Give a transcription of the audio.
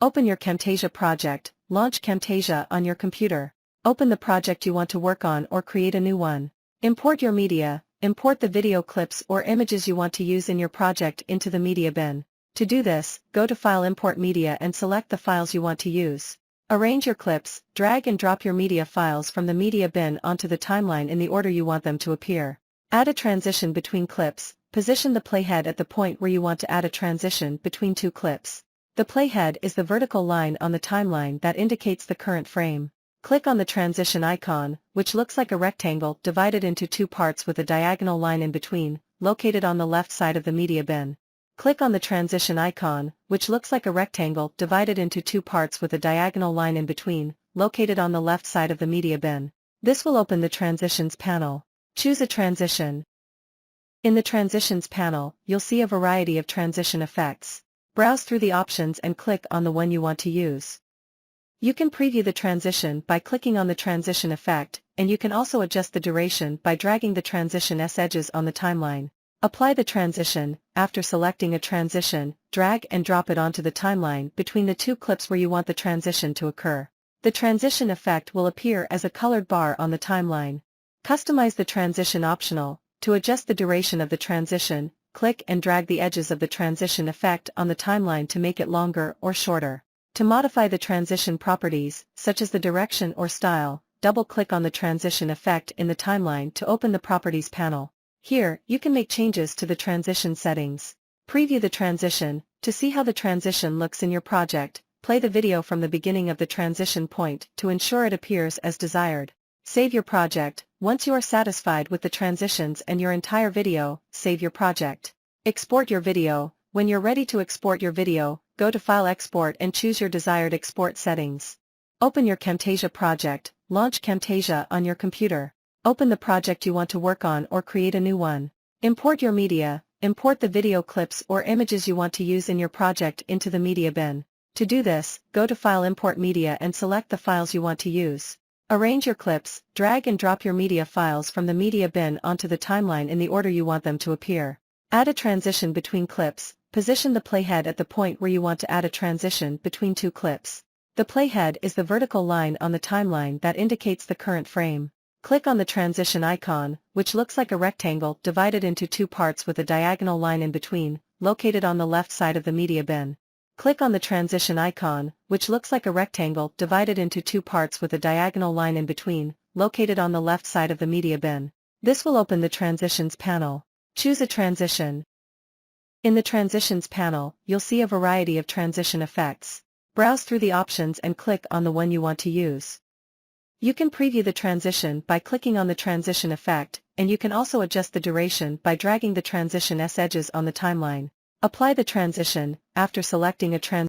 Open your Camtasia project, launch Camtasia on your computer. Open the project you want to work on or create a new one. Import your media, import the video clips or images you want to use in your project into the media bin. To do this, go to File Import Media and select the files you want to use. Arrange your clips, drag and drop your media files from the media bin onto the timeline in the order you want them to appear. Add a transition between clips, position the playhead at the point where you want to add a transition between two clips. The playhead is the vertical line on the timeline that indicates the current frame. Click on the transition icon, which looks like a rectangle divided into two parts with a diagonal line in between, located on the left side of the media bin. Click on the transition icon, which looks like a rectangle divided into two parts with a diagonal line in between, located on the left side of the media bin. This will open the Transitions panel. Choose a transition. In the Transitions panel, you'll see a variety of transition effects. Browse through the options and click on the one you want to use. You can preview the transition by clicking on the transition effect, and you can also adjust the duration by dragging the transition's edges on the timeline. Apply the transition. After selecting a transition, drag and drop it onto the timeline between the two clips where you want the transition to occur. The transition effect will appear as a colored bar on the timeline. Customize the transition optional. To adjust the duration of the transition, click and drag the edges of the transition effect on the timeline to make it longer or shorter. To modify the transition properties, such as the direction or style, double-click on the transition effect in the timeline to open the Properties panel. Here, you can make changes to the transition settings. Preview the transition. To see how the transition looks in your project, play the video from the beginning of the transition point to ensure it appears as desired. Save your project. Once you are satisfied with the transitions and your entire video, save your project. Export your video. When you're ready to export your video, go to File Export and choose your desired export settings. Open your Camtasia project, launch Camtasia on your computer. Open the project you want to work on or create a new one. Import your media, import the video clips or images you want to use in your project into the media bin. To do this, go to File Import Media and select the files you want to use. Arrange your clips, drag and drop your media files from the media bin onto the timeline in the order you want them to appear. Add a transition between clips, position the playhead at the point where you want to add a transition between two clips. The playhead is the vertical line on the timeline that indicates the current frame. Click on the transition icon, which looks like a rectangle divided into two parts with a diagonal line in between, located on the left side of the media bin. Click on the transition icon, which looks like a rectangle divided into two parts with a diagonal line in between, located on the left side of the media bin. This will open the Transitions panel. Choose a transition. In the Transitions panel, you'll see a variety of transition effects. Browse through the options and click on the one you want to use. You can preview the transition by clicking on the transition effect, and you can also adjust the duration by dragging the transition's edges on the timeline. Apply the transition. After selecting a transition,